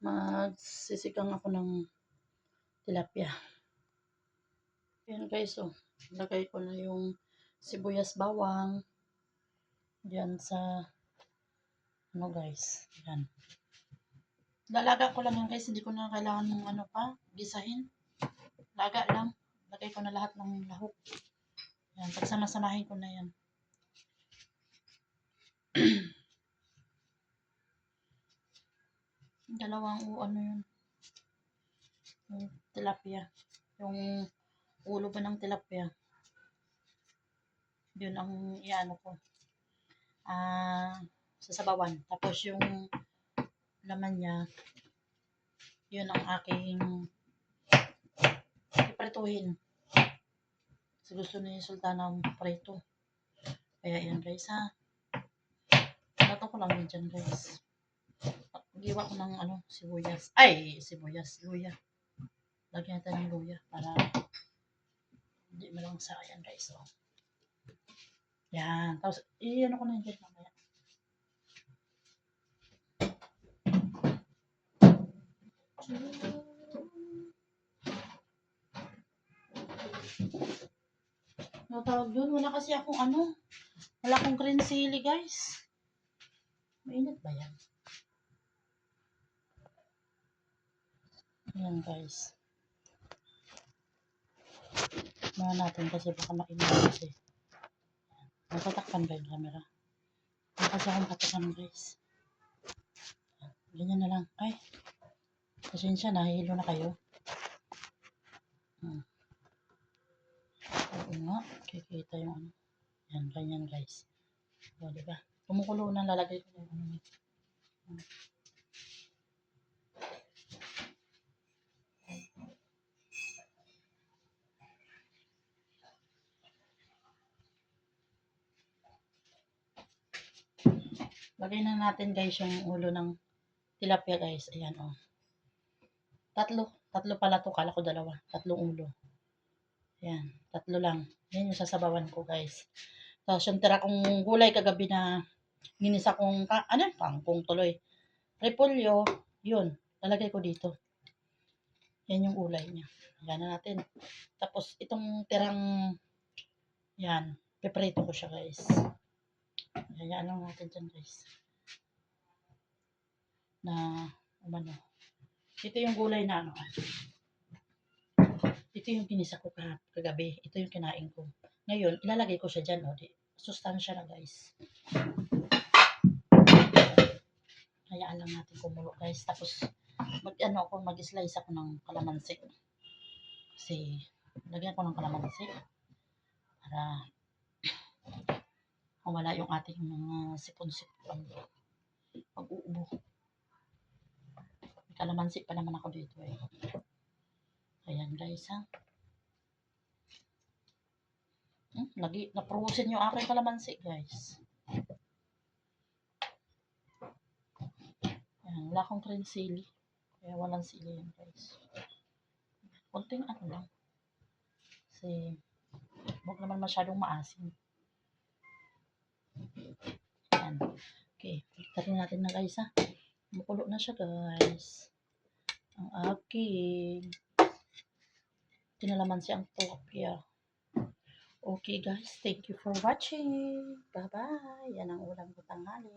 Magsisigang ako ng tilapia. Ayan guys, oh. Lagay ko na yung sibuyas bawang diyan sa ano guys. Ayan. Lalaga ko lang yan guys, hindi ko na kailangan ng ano pa, gisahin. Laga lang. Lagay ko na lahat ng lahok. Ayan, pagsama-samahin ko na yan. Dalawang ano yun. Yung tilapia. Yung ulo ba ng tilapia. Yun ang iano ko. Sasabawan. Tapos yung laman niya, yun ang aking iprituhin. Kasi gusto ni Sultana prito. Kaya yan guys ha. Nato ko lang yun dyan guys. Giwa ko ng ano, sibuyas. Ay, sibuyas, luya. Lagyan natin ng luya para hindi malangsa. Yan guys. Oh. Yan. Tapos, ano ko na yun dyan mamaya. Ano tawag yun? Wala kasi akong ano. Wala akong green chili guys. Mainit ba yan? Ayan guys. Mga natin kasi baka mainit kasi. Natatakpan ba yung camera? Wala kasi akong patakan guys. Ganyan na lang. Ay. Pasensya, nahihilo na kayo. Oo nga. Kikita yung ano. Yan, ganyan guys. O, diba? Kumukulo na, lalagay ko yung ano. Lagay na natin guys yung ulo ng tilapia guys. Ayan o. Tatlo pala to. Kala ko dalawa. Tatlong ulo. Ayan. Tatlo lang. Yan yung sasabawan ko guys. Tapos yung tira kong gulay kagabi na ginisa kong, kangkong tuloy. Repolyo. Yun. Lalagay ko dito. Yan yung gulay niya. Ayan na natin. Tapos itong tirang yan. Piprito ko siya guys. Ayan lang natin dyan guys. Na umano. Ito yung gulay na ano. Ito yung ginisa ko kagabi. Ito yung kinain ko. Ngayon, ilalagay ko siya dyan. Oh. Sustansya na guys. Hayaan lang natin kumulo guys. Tapos mag-slice ako ng kalamansi. Kasi lagyan ko ng kalamansi para mawala yung ating mga sipon-sipon pag-uubo. May kalamansi pa naman ako dito eh. Ayan guys ha. Naprosin yung aking kalamansi guys. Ayan, wala akong green chili. Kaya walang sili yan guys. Kunting ano lang. Kasi huwag naman masyadong maasim. Ayan. Okay, pagtarin natin na guys ha. Makulo na siya guys. Ang aking kinalamansi ang tilapia. Okay guys, thank you for watching. Bye-bye. Yan ang ulam ko tanghali.